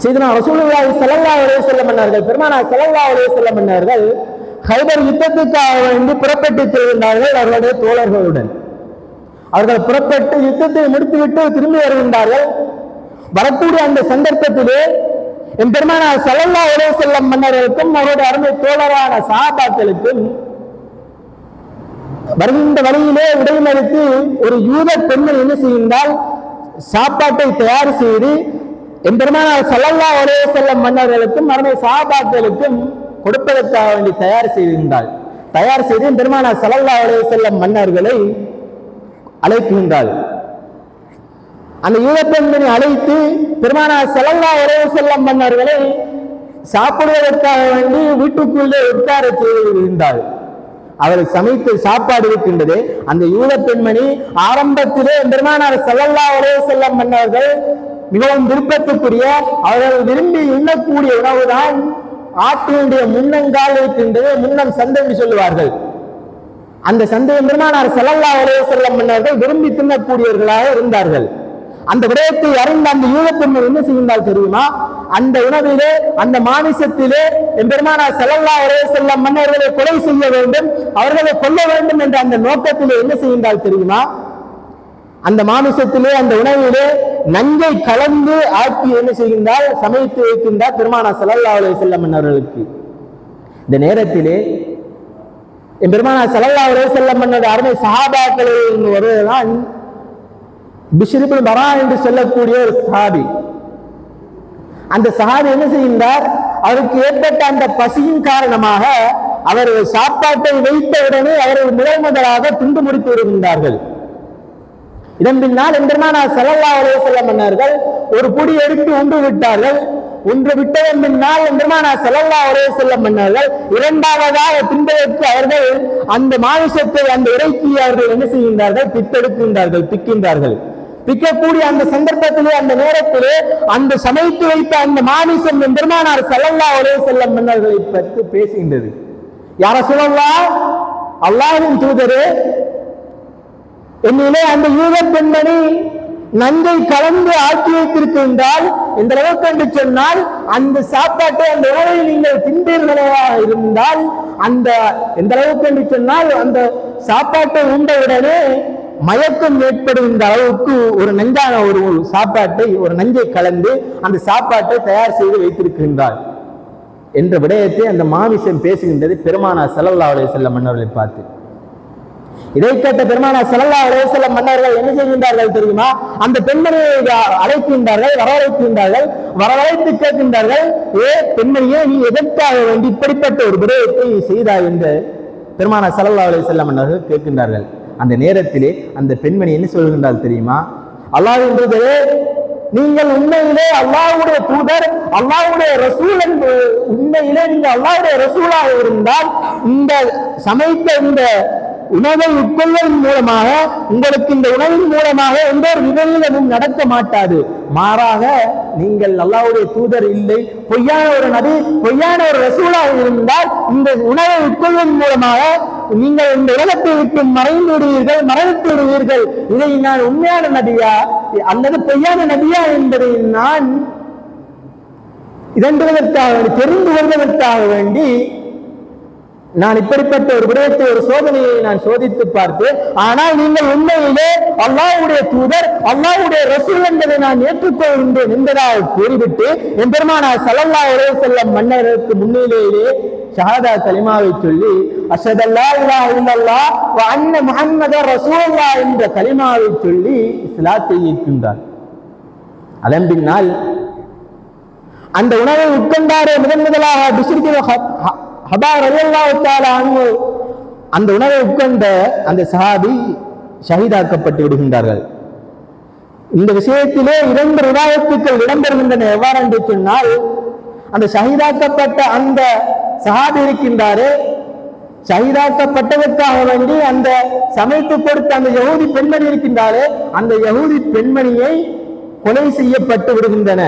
சையதுனா ரசூலுல்லாஹி ஸல்லல்லாஹு அலைஹி வஸல்லம் மன்னர்கள், பெருமானார் ஸல்லல்லாஹு அலைஹி வஸல்லம் மன்னர்கள் ஹைபர் யுத்தத்துக்காக வேண்டி புறப்பட்டு செல்கின்றார்கள் அவர்களுடைய தோழர்களுடன். அவர்கள் புறப்பட்டு யுத்தத்தை முடித்துவிட்டு திரும்பி வருகின்றார்கள். வரக்கூடிய அந்த சந்தர்ப்பத்திலே என் பெருமானார் ஸல்லல்லாஹு அலைஹி வஸல்லம் மன்னர்களுக்கும் அவருடைய அருமை தோழரான சஹாபாக்களுக்கும் வருகின்ற வழியிலே உடைமறித்து ஒரு யூத பெண்மணி என்ன செய்கின்றால், சாப்பாட்டை தயார் செய்து எம்பெருமானார் ஸல்லல்லாஹு அலைஹி வஸல்லம் மன்னர்களுக்கும் மறுமை சஹாபாக்களுக்கும் கொடுப்பதற்காக வேண்டி தயார் செய்திருந்தாள். தயார் செய்து பெருமானார் ஸல்லல்லாஹு அலைஹி வஸல்லம் மன்னர்களை அழைக்கின்றாள். அந்த யூத பெண்மணி அழைத்து பெருமானார் ஸல்லல்லாஹு அலைஹி வஸல்லம் மன்னர்களை சாப்பிடுவதற்காக வேண்டி வீட்டுக்குள்ளே உட்கார செய்திருந்தாள். அவர் சமைத்து சாப்பாடு இருக்கின்றது. அந்த யூத பெண்மணி ஆரம்பத்திலே பெருமானார் ஸல்லல்லாஹு அலைஹி வஸல்லம் மன்னர்கள் மிகவும் விருப்பத்துக்குரிய அவர்கள் விரும்பி உண்ணக்கூடிய உணவுதான் ஆட்டினுடைய முன்னங்கால் இருக்கின்றது, முன்னம் சந்தை என்று சொல்லுவார்கள். அந்த சந்தையை பெருமானார் ஸல்லல்லாஹு அலைஹி வஸல்லம் மன்னர்கள் விரும்பி தின்னக்கூடியவர்களாக இருந்தார்கள். அந்த விடயத்தை அறிந்த அந்த யூத பெண்மணி என்ன செய்தால் தெரியுமா? அந்த உணவிலே அந்த மாமிசத்திலே பெருமானார் ஸல்லல்லாஹு அலைஹி வஸல்லம் மன்னர்களை கொலை செய்ய வேண்டும், அவர்களை கொல்ல வேண்டும் என்ற அந்த நோக்கத்திலே என்ன செய்தால் தெரியுமா? அந்த மாமிசத்திலே அந்த உணவிலே நஞ்சை கலந்து ஆக்கி என்ன செய்கின்றால் சமைத்து வைக்கின்றார் பெருமானார் ஸல்லல்லாஹு அலைஹி வஸல்லம் மன்னர்களுக்கு. இந்த நேரத்திலே பெருமானார் ஸல்லல்லாஹு அலைஹி வஸல்லம் மன்னர் அருமை சஹாபாக்களில் ஒருவர்தான் பிஷ்ர் இப்னு பரா என்று சொல்லக்கூடிய ஒரு சஹாபி. அந்த சஹாபி என்ன செய்கின்றார்? அவருக்கு ஏற்பட்ட அந்த பசியின் காரணமாக அவர் சாப்பாட்டை வைத்த உடனே அவர்கள் முதலாக துண்டு முடித்து வருகின்றார்கள். இதன் பின்னால் பெருமானார் ஸல்லல்லாஹு அலைஹி வஸல்லம் மன்னர்கள் ஒரு புடி எடுத்து உண்டு விட்டார்கள். ஒன்று விட்டதன் பின்னால் பெருமானார் ஸல்லல்லாஹு அலைஹி வஸல்லம் மன்னர்கள் இரண்டாவதாக தின்பதற்கு அவர்கள் அந்த மாமிசத்தை அந்த இறைச்சி அவர்கள் என்ன செய்கின்றார்கள்? பிக்கின்றார்கள். பிக்கக்கூடிய அந்த சந்தர்ப்பத்திலே அந்த நேரத்திலே அந்த சமைத்து வைத்த அந்த மாமிசம் பெருமானார் ஸல்லல்லாஹு அலைஹி வஸல்லம் மன்னர்களை பற்றி பேசுகின்றது. யா ரசூலல்லாஹ், அல்லாஹ்வின் தூதரே, என்னிலே அந்த யூத பெண்மணி நஞ்சை கலந்து ஆக்கி வைத்திருக்கின்றால் இந்த அளவுக்கு என்று சொன்னால் அந்த சாப்பாட்டை அந்த உணவை நீங்கள் தின்பீர்களா இருந்தால் அந்த எந்த அளவுக்கு என்று சொன்னால் அந்த சாப்பாட்டை உண்டவுடனே மயக்கம் ஏற்படுகின்ற அளவுக்கு ஒரு நஞ்சான ஒரு சாப்பாட்டை ஒரு நஞ்சை கலந்து அந்த சாப்பாட்டை தயார் செய்து வைத்திருக்கின்றார் என்ற விடயத்தை அந்த மாமிசம் பேசுகின்றது பெருமானார் ஸல்லல்லாஹு அலைஹி வஸல்லம் மன்னர்களை பார்த்து. இதை கேட்ட பெருமானார் ஸல்லல்லாஹு அலைஹி வஸல்லம் மன்னர்கள் என்ன செய்கின்றார்கள் தெரியுமா? அந்த பெண்மணியை அழைக்கின்றார்கள், வரவழைத்து கேட்கின்றார்கள், ஏ பெண்மணியே, நீ எதற்காக வேண்டி இப்படிப்பட்ட ஒரு விடயத்தை செய்தாய் என்று பெருமானார் ஸல்லல்லாஹு அலைஹி வஸல்லம் மன்னர்கள் கேட்கின்றார்கள். அந்த நேரத்திலே அந்த பெண்மணி என்ன சொல்கின்றால் தெரியுமா? அல்லாஹ்வின் தூதரே, நீங்கள் உண்மையிலே அல்லாஹ்வுடைய தூதர், அல்லாஹ்வுடைய ரசூல் என்று உண்மையிலே நீங்கள் அல்லாஹ்வுடைய ரசூலாக இருந்தால் இந்த சமைத்த இந்த உணவை உட்கொள்வதன் மூலமாக உங்களுக்கு இந்த உணவின் மூலமாக எந்த ஒரு விபரீதமும் நடக்க மாட்டாது. மாறாக நீங்கள் அல்லாஹ்வுடைய தூதர் இல்லை, பொய்யான ஒரு நபி, பொய்யான ஒரு ரசூலாக இருந்தால் இந்த உணவை உட்கொள்வதன் மூலமாக நீங்கள் இந்த உலகத்தை விட்டு மறைத்து விடுவீர்கள். இதை நான் உண்மையான நபியா அல்லது பொய்யான நபியா என்பதை நான் இதன்பதற்காக தெரிந்து கொள்வதற்காக வேண்டி நான் இப்படிப்பட்ட ஒரு விடயத்தை ஒரு சோதனையை நான் சோதித்து பார்த்தேன். ஆனால் நீங்கள் உண்மையிலே அல்லாஹ்வுடைய தூதர், அல்லாஹ்வுடைய ரசூல் என்பதை நான் ஏற்றுக்கொள்கின்றேன் என்பதாக கூறிவிட்டு பெருமானார் ஸல்லல்லாஹு அலைஹி வஸல்லம் மன்னருக்கு முன்னிலையிலே ஷஹாதா கலிமாவை சொல்லி அஷ்ஹது அல்லா இலாஹ இல்லல்லாஹ் வ அன்ன முஹம்மதர் ரசூலுல்லாஹ் என்ற கலிமாவை சொல்லி இஸ்லாத்தை ஏற்கின்றார். அதன் பின்னால் அந்த உணவை உட்கொண்டாரே முதலாக பிஷ்ர் இப்னு பரா ரலியல்லாஹு தஆலா அன்ஹு அந்த உணவை உட்கொண்ட அந்த சஹாபி ஷஹீதாக்கப்பட்டு விடுகின்றார்கள். இந்த விஷயத்திலே 2 ரிவாயத்துக்கள் இடம்பெறுகின்றன. எவ்வாறு என்று சொன்னால், அந்த ஷஹீதாக்கப்பட்ட அந்த சஹாபி இருக்கின்றாரே, ஷஹீதாக்கப்பட்டதற்காக வேண்டி அந்த சமைத்து கொடுத்த அந்த யஹூதி பெண்மணி இருக்கின்றாரே, அந்த யஹூதி பெண்மணியை கொலை செய்யப்பட்டு விடுகின்றன,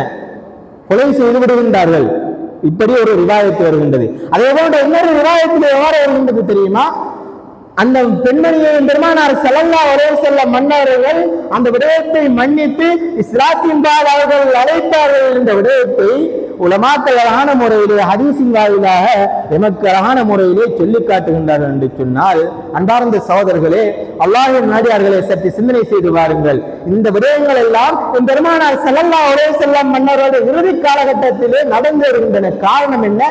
கொலை செய்து விடுகின்றார்கள். இப்படி ஒரு ரிவாயத்து வருகின்றது. அதே போன்ற இன்னொரு ரிவாயத்தில் எவ்வாறு வருகின்றது தெரியுமா? அந்த பெண்மணியை பெருமானார் ஸல்லல்லாஹு அலைஹி வஸல்லம் மன்னர்கள் அந்த விடயத்தை மன்னித்து இஸ்லாத்தின் பால் அவர்கள் அழைத்தார்கள் என்ற விடயத்தை உலமாக்கள் அழகான முறையிலே ஹதீஸின் வாயிலாக எமக்கு அழகான முறையிலே சொல்லி காட்டுகின்றார்கள் என்று சொன்னால், அன்பார்ந்த சகோதரர்களே, அல்லாஹ்வின் நாடியார்களே, சற்று சிந்தனை செய்து பாருங்கள். இந்த விடயங்கள் எல்லாம் பெருமானார் ஸல்லல்லாஹு அலைஹி வஸல்லம் மன்னர்களுடைய இறுதி காலகட்டத்திலே நடந்து வருகின்றன. காரணம் என்ன?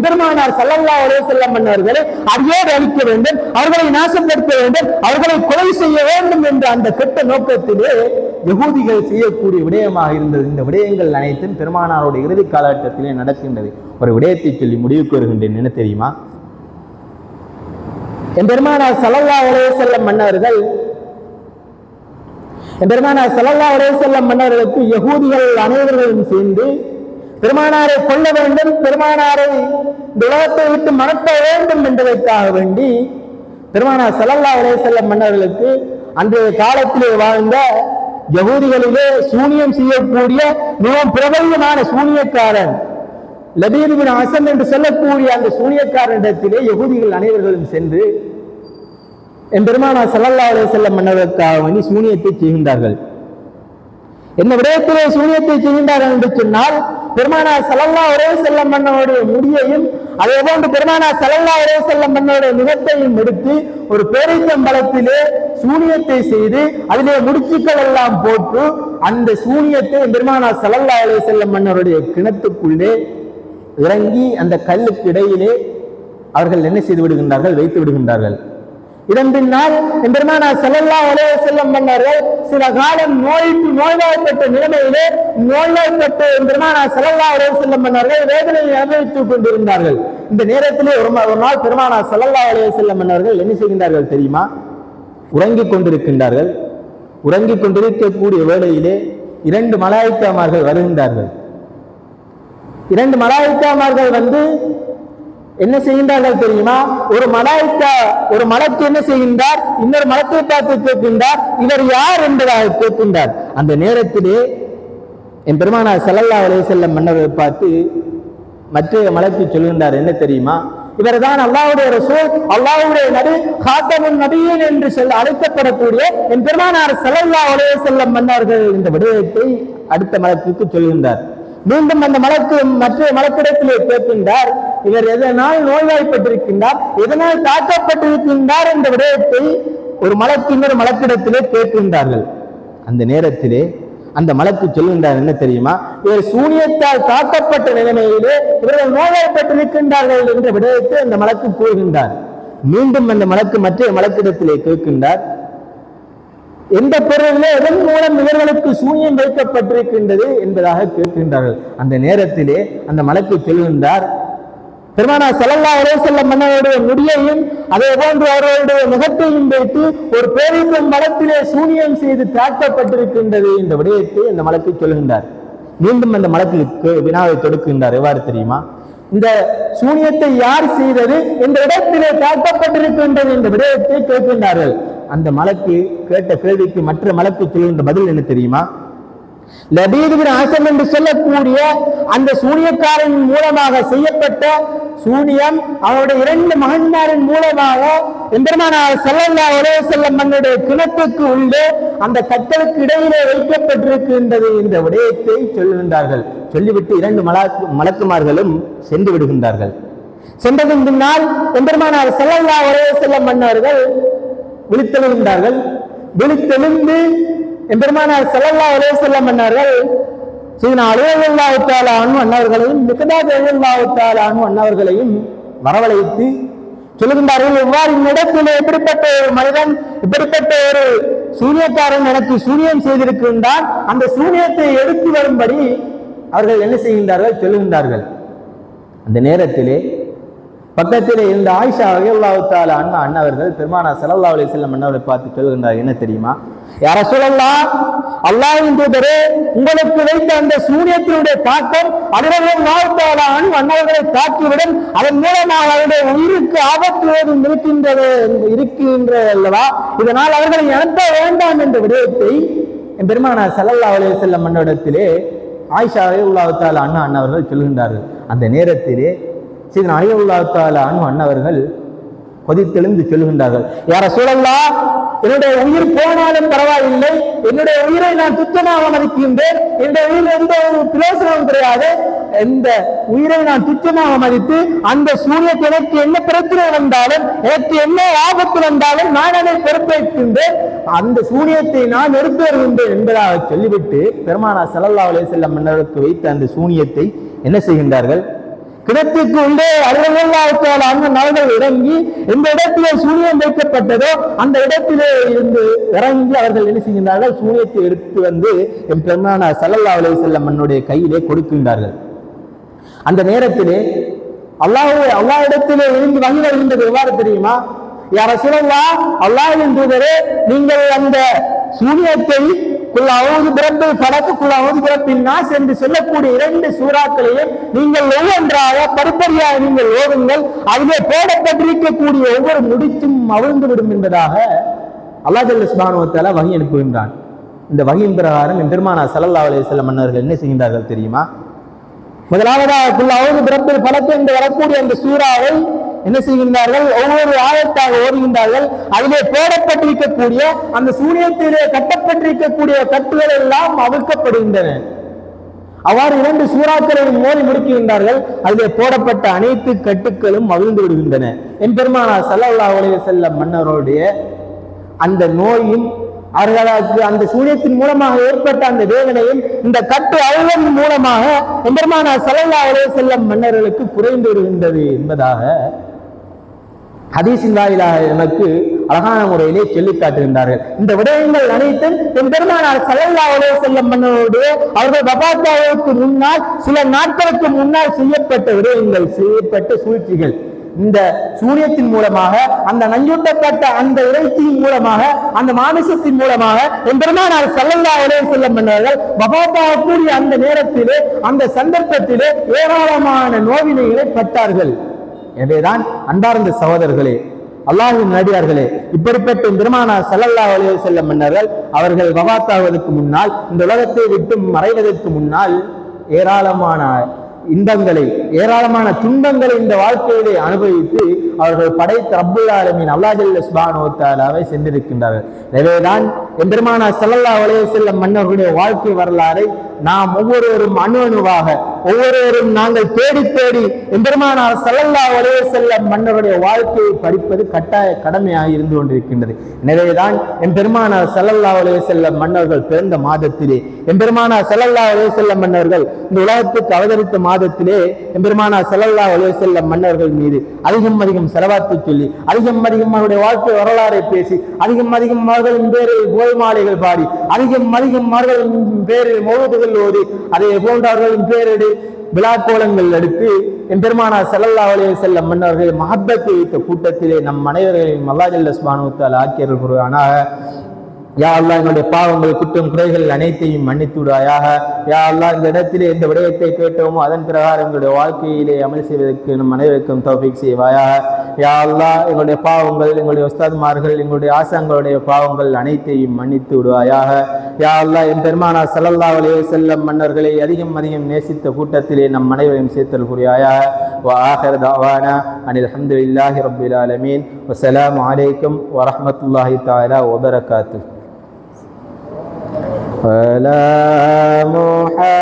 பெருமானார் ஸல்லல்லாஹு அலைஹி வஸல்லம் மன்னர்களை அடியோடு அழிக்க வேண்டும், அவர்களை நாசப்படுத்த வேண்டும், அவர்களை கொலை செய்ய வேண்டும் என்ற அந்த கெட்ட நோக்கத்திலே யகூதிகள் செய்யக்கூடிய விடயமாக இருந்தது. இந்த விடயங்கள் அனைத்தும் பெருமானாருடைய இறுதி காலகட்டத்திலே நடக்கின்றது. ஒரு விடயத்தை சொல்லி முடிவுக்கு வருகின்றேன். என்ன தெரியுமா? என் பெருமானார் ஸல்லல்லாஹு அலைஹி வஸல்லம் மன்னர்கள் மன்னர்களுக்கு யகூதிகள் அனைவர்களும் சேர்ந்து பெருமானாரை கொல்ல வேண்டும், பெருமானாரை இந்த உலகத்தை விட்டு மறக்க வேண்டும் என்பதற்காக வேண்டி பெருமானார் ஸல்லல்லாஹு அலைஹி வஸல்லம் மன்னர்களுக்கு அன்றைய காலத்திலே வாழ்ந்த யகூதிகளிலே சூனியம் செய்யக்கூடிய மிகவும் பிரபலமான சூனியக்காரன் லபீத் பின் அஸம் என்று சொல்லக்கூடிய அந்த சூனியக்காரனிடத்திலே யகூதிகள் அனைவர்களும் சென்று என் பெருமானார் ஸல்லல்லாஹு அலைஹி வஸல்லம் மன்னர்களுக்காக வேண்டி சூனியத்தை செய்கின்றார்கள். என்ன விடயத்திலே சூனியத்தை செய்கின்றார்கள் என்று சொன்னால், பெருமானார் ஸல்லல்லாஹு அலைஹி வஸல்லம் மன்னருடைய முடியையும் அதே போன்று பெருமானார் ஸல்லல்லாஹு அலைஹி வஸல்லம் மன்னருடைய முகத்தையும் எடுத்து ஒரு பேரிச்சம்பழத்திலே சூனியத்தை செய்து அதிலே முடிச்சுக்கள் எல்லாம் போட்டு அந்த சூனியத்தை பெருமானார் ஸல்லல்லாஹு அலைஹி வஸல்லம் மன்னருடைய கிணத்துக்குள்ளே இறங்கி அந்த கல்லுக்கு இடையிலே அவர்கள் என்ன செய்து விடுகின்றார்கள்? வைத்து விடுகின்றார்கள். இதன் பின்னால் பெருமானார் ஸல்லல்லாஹு அலைஹி வஸல்லம் மன்னர்கள் சில காலம் நோய்வாய்ப்பட்ட நிலைமையிலே நோய்வாய்ப்பட்டு பெருமானார் ஸல்லல்லாஹு அலைஹி வஸல்லம் மன்னர்கள் வேதனையை அனுபவித்துக் கொண்டிருந்தார்கள். இந்த நேரத்திலே ஒரு நாள் பெருமானார் ஸல்லல்லாஹு அலைஹி வஸல்லம் மன்னர்கள் என்ன செய்கின்றார்கள் தெரியுமா? உறங்கிக் கொண்டிருக்கின்றார்கள். உறங்கிக் கொண்டிருக்கக்கூடிய வேளையிலே 2 மலாயிக்காமார்கள் வருகின்றார்கள். 2 மலாயிக்காமார்கள் வந்து என்ன செய்கின்றார்கள் தெரியுமா? ஒரு மலக்கு என்ன செய்கின்றார்? இன்னொரு மலத்தை பார்த்து கேட்கின்றார், இவர் யார் என்பதாக கேட்கின்றார். அந்த நேரத்திலே என் பெருமானார் ஸல்லல்லாஹு அலைஹி வஸல்லம் மன்னரை பார்த்து மற்ற மலக்கு சொல்கின்றார், என்ன தெரியுமா? இவர்தான் அல்லாஹ்வுடைய ரசூல், அல்லாஹ்வுடைய நபி, காத்தமுன் நபியீன் என்று அழைக்கப்படக்கூடிய என் பெருமானார் ஸல்லல்லாஹு அலைஹி வஸல்லம் மன்னர்கள் இந்த விடயத்தை அடுத்த மலக்குக்கு சொல்கின்றார். மீண்டும் அந்த மலக்கு மற்ற மலக்கிடத்திலே கேட்கின்றார், இவர் எதனால் நோய்வாய்ப்பட்டிருக்கின்றார், எதனால் தாக்கப்பட்டிருக்கின்றார் என்ற விடயத்தை ஒரு மலக்கு இன்னொரு மலக்கிடத்திலே கேட்கின்றார்கள். அந்த நேரத்திலே அந்த மலக்கு சொல்கின்றார், என்ன தெரியுமா? இவர் சூனியத்தால் தாக்கப்பட்ட நிலைமையிலே இவர்கள் நோய்வாய்ப்பட்டிருக்கின்றார்கள் என்ற விடயத்தை அந்த மலக்கு கூறுகின்றார். மீண்டும் அந்த மலக்கு மற்ற மலக்கிடத்திலே கேட்கின்றார், எந்த பொருளிலே எதன் மூலம் இவர்களுக்கு சூனியம் வைக்கப்பட்டிருக்கின்றது என்பதாக கேட்கின்றார்கள். அந்த நேரத்திலே அந்த மலக்கு சொல்கின்றார், பெருமானார் ஸல்லல்லாஹு அலைஹி வஸல்லம் மன்னருடைய முடியையும் அதே போன்று அவர்களுடைய முகத்தையும் வைத்து ஒரு பேரிக்கும் மலத்திலே சூனியம் செய்து தாக்கப்பட்டிருக்கின்றது என்ற விடயத்தை அந்த மலக்கு சொல்கின்றார். மீண்டும் அந்த மலக்கு வினாவை தொடுக்கின்றார், எவ்வாறு தெரியுமா? இந்த சூனியத்தை யார் செய்தது, இந்த இடத்திலே தாக்கப்பட்டிருக்கின்றது என்ற விடயத்தை கேட்கின்றார்கள். அந்த மலக்கு கேட்ட கேள்விக்கு மற்ற மலக்கு சொல்கின்ற பதில் என்ன தெரியுமா? லபீத் பின் அஸம் என்று சொல்லக்கூடிய அந்த சூனியக்காரன் மூலமாக செய்யப்பட்ட சூனியம் அவருடைய 2 மகன்மாரின் மூலமாக பெருமானார் ஸல்லல்லாஹு அலைஹி வஸல்லம் மன்னுடைய கிணத்துக்கு உள்ளே அந்த கற்களுக்கு இடையிலே வைக்கப்பட்டிருக்கின்றது என்ற விடயத்தை சொல்லுகின்றார்கள். சொல்லிவிட்டு 2 மலக்குமார்களும் சென்று விடுகின்றார்கள். சென்றதன் பின்னால் பெருமானார் ஸல்லல்லாஹு அலைஹி வஸல்லம் மன்னர்கள் விழித்தெழுகின்றார்கள். விழித்தெழுந்து பெருமானார் ஸல்லல்லாஹு அலைஹி வஸல்லம் மன்னர்கள் சீனா ரலியல்லாஹு தஆலா அன்ஹு அன்னவர்களையும் மிக்தாத் ரலியல்லாஹு தஆலா அன்ஹு அன்னவர்களையும் வரவழைத்து சொல்லுகின்றார்கள், இவ்வாறு இந்நிலத்திலே இப்படிப்பட்ட ஒரு மனிதன், இப்படிப்பட்ட ஒரு சூனியக்காரன் எனக்கு சூனியம் செய்திருக்கின்றான், அந்த சூனியத்தை எடுத்து வரும்படி அவர்கள் என்ன செய்கின்றார்கள்? சொல்லுகின்றார்கள். அந்த நேரத்திலே பக்கத்திலே இருந்த ஆயிஷா ரலியல்லாஹு தஆலா அன்ஹா அன்னவர்கள் பெருமானார் ஸல்லல்லாஹு அலைஹி வஸல்லம் அன்னவரை பார்த்து சொல்கின்றார், என்ன தெரியுமா? யா ரசூலல்லாஹ், அல்லாஹ்வின் தூதரே, உங்களுக்கு வைத்த அந்த சூனியத்தினுடைய தாக்கம் ரலியல்லாஹு தஆலா அன்ஹு அன்னவர்களை தாக்கிவிடும், அதன் மூலமாக அவருடைய உயிருக்கு ஆபத்து ஏதும் இருக்கின்ற அல்லவா, இதனால் அவர்களை அனுப்ப வேண்டாம் என்ற விடயத்தை பெருமானார் ஸல்லல்லாஹு அலைஹி வஸல்லம் அன்னவரிடத்திலே ஆயிஷா ரலியல்லாஹு தஆலா அன்ஹா அன்னவர்கள் சொல்கின்றார்கள். அந்த நேரத்திலே சீதனா ரலியல்லாஹு தஆலா அன்ஹு அன்னவர்கள் கொதித்தெழுந்து சொல்கின்றார்கள், யா ரசூலல்லாஹ், என்னுடைய உயிர் போனாலும் பரவாயில்லை, என்னுடைய உயிரை நான் துச்சமாக மதிக்கின்றேன், என்னுடைய உயிர் எந்த ஒரு பிரயோசனமும் கிடையாது, எந்த உயிரை நான் துச்சமாக மதித்து அந்த சூரியத்தை எனக்கு என்ன பிரச்சனை வந்தாலும், எனக்கு என்ன ஆபத்து வந்தாலும் நான் அதை பொறுப்பேற்கின்றேன், அந்த சூனியத்தை நான் எடுத்து வருகின்றேன் என்பதாக சொல்லிவிட்டு பெருமானார் ஸல்லல்லாஹு அலைஹி வஸல்லம் மன்னருக்கு வைத்த அந்த சூனியத்தை என்ன செய்கின்றார்கள்? கிணத்துக்கு உள்ளே அலுவலாத்தால் அந்த நபர்கள் இறங்கி எந்த இடத்திலே சூனியம் வைக்கப்பட்டதோ அந்த இடத்திலே இருந்து இறங்கி அவர்கள் என்ன செய்கின்றார்கள், சூனியத்தை எடுத்து வந்து என் பெருமானார் ஸல்லல்லாஹு அலைஹி வஸல்லம் மன்னுடைய கையிலே கொடுக்கின்றார்கள். அந்த நேரத்திலே அல்லாஹ் இடத்திலே இருந்து வகி வருகின்றது. எவ்வாறு தெரியுமா? யா ரசூலல்லாஹ், அல்லாஹ்வின் தூதரே, நீங்கள் அந்த சூனியத்தை என்று சொல்லக்கூடிய 2 சூறாக்களையும் நீங்கள் ஒவ்வொன்றாக படிப்படியாக நீங்கள் ஓதுங்கள். அதிலே போடப்பட்டிருக்கக்கூடிய ஒவ்வொரு முடிச்சும் அவிழ்ந்துவிடும் என்பதாக அல்லாஹ் ஜல்ல சுப்ஹானஹு வ தஆலா வஹி அனுப்புகின்றான். இந்த வஹியின் பிரகாரம் பெருமானார் ஸல்லல்லாஹு அலைஹி வஸல்லம் மன்னர்கள் என்ன செய்கின்றார்கள் தெரியுமா? முதலாவதாக குல் அஊது பிரப்பில் ஃபலக் என்று வரக்கூடிய அந்த சூறாவை என்ன செய்கின்றார்கள், ஒவ்வொரு ஆயத்தாக ஓதுகின்றார்கள். அதிலே போடப்பட்டிருக்கக்கூடிய அந்த சூனியத்திலே கட்டப்பட்டிருக்கக்கூடிய கட்டுகள் எல்லாம் அவிழ்க்கப்படுகின்றன. அவ்வாறு 2 சூறாக்களை மோதி முடிக்கின்றார்கள். அதிலே போடப்பட்ட அனைத்து கட்டுக்களும் அவிழ்ந்து விடுகின்றன. என் பெருமானார் ஸல்லல்லாஹு அலைஹி வஸல்லம் மன்னருடைய அந்த நோயும் அவர்களுக்கு அந்த சூனியத்தின் மூலமாக ஏற்பட்ட அந்த வேதனையும் இந்த கட்டு அழுவதன் மூலமாக என் பெருமானார் ஸல்லல்லாஹு அலைஹி வஸல்லம் மன்னர்களுக்கு குறைந்து விடுகின்றது என்பதாக ஹதீஸின் வாயிலாக எனக்கு அழகான முறையிலே சொல்லி காட்டுகின்றார்கள். இந்த விடயங்கள் அனைத்தும் என் பெருமானார் ஸல்லல்லாஹு அலைஹி வஸல்லம் மன்னருடைய அவர்கள் வஃபாத்தாவதற்கு முன்னால் சில நாட்களுக்கு முன்னால் செய்யப்பட்ட விடயங்கள், செய்யப்பட்ட சூழ்ச்சிகள். இந்த சூனியத்தின் மூலமாக, அந்த நஞ்சூட்டப்பட்ட அந்த இறைச்சியின் மூலமாக, அந்த மாமிசத்தின் மூலமாக என் பெருமானார் ஸல்லல்லாஹு அலைஹி வஸல்லம் மன்னர்கள் வஃபாத்தாகக்கூடிய அந்த நேரத்திலே, அந்த சந்தர்ப்பத்திலே ஏராளமான நோவினைகளை பட்டார்கள். எனவேதான் அன்பார்ந்த சகோதரர்களே, அல்லாஹ்வின் நடிகார்களே, இப்படிப்பட்ட பெருமானார் ஸல்லல்லாஹு அலைஹி வஸல்லம் மன்னர்கள் அவர்கள் வஃபாத்தாவதற்கு முன்னால், இந்த உலகத்தை விட்டு மறைவதற்கு முன்னால் ஏராளமான இன்பங்களை, ஏராளமான துன்பங்களை இந்த வாழ்க்கையிலே அனுபவித்து அவர்கள் படைத்த ரப்புல் ஆலமீன் அல்லாஹ் ஜல்ல சுப்ஹானஹு வ தஆலாவை சென்றிருக்கின்றார்கள். எனவேதான் என் பெருமானார் ஸல்லல்லாஹு அலைஹி வஸல்லம் மன்னர்களுடைய வாழ்க்கை வரலாறை நாம் ஒவ்வொருவரும் அணுவாக ஒவ்வொருவரும் நாங்கள் தேடி தேடி என் பெருமானார் ஸல்லல்லாஹு அலைஹி வஸல்லம் மன்னருடைய வாழ்க்கையை படிப்பது கட்டாய கடமையாக இருந்து கொண்டிருக்கின்றது. எனவேதான் என் பெருமானார் ஸல்லல்லாஹு அலைஹி வஸல்லம் மன்னர்கள் பிறந்த மாதத்திலே, என் பெருமானார் ஸல்லல்லாஹு அலைஹி வஸல்லம் மன்னர்கள் இந்த உலகத்துக்கு அவதரித்த மாதத்திலே என் பெருமானார் ஸல்லல்லாஹு அலைஹி வஸல்லம் மன்னர்கள் மீது அதிகம் ஸலவாத்து சொல்லி, அதிகம் அவருடைய வாழ்க்கை வரலாறை பேசி, அதிகம் அவர்களின் பேரில் கோல்மாலைகள் பாடி, அதிகம் அவர்களின் பேரில் மௌதுகள் ஓதி, அதே போன்ற அவர்களின் பேரில் விழாக்கோலங்கள் எடுத்து என் பெருமானார் ஸல்லல்லாஹு அலைஹி வஸல்லம் மன்னர்கள் மஹப்பத்தை வைத்த கூட்டத்திலே நம் அனைவர்களையும் அல்லாஹ் ஜல்ல சுப்ஹானஹு வ தஆலா ஆக்கியருள் புரிவானாக. யா அல்லாஹ், என்னுடைய பாவங்கள், குற்றம், குறைகள் அனைத்தையும் மன்னித்து விடுவாயாக. யா அல்லாஹ், இந்த இடத்திலே எந்த விடயத்தை கேட்டோமோ அதன் பிரகாரம் எங்களுடைய வாழ்க்கையிலே அமல் செய்வதற்கு நம் அனைவருக்கும் தௌஃபீக் செய்வாயாக. யா அல்லாஹ், எங்களுடைய பாவங்கள், எங்களுடைய உஸ்தாத்மார்கள், எங்களுடைய ஆசான்களுடைய பாவங்கள் அனைத்தையும் மன்னித்து விடுவாயாக. யா அல்லாஹ், என் பெருமானார் ஸல்லல்லாஹு அலைஹி வஸல்லம் மன்னர்களை அதிகம் நேசித்த கூட்டத்திலே நம் அனைவரையும் சேர்த்தல் புரிவாயாக. வ ஆகிரு தஅவானா அனில் ஹம்துலில்லாஹி ரப்பில் ஆலமீன். வஸ்ஸலாமு அலைக்கும் வரஹ்மத்துல்லாஹி தஆலா வபரகாத்துஹு.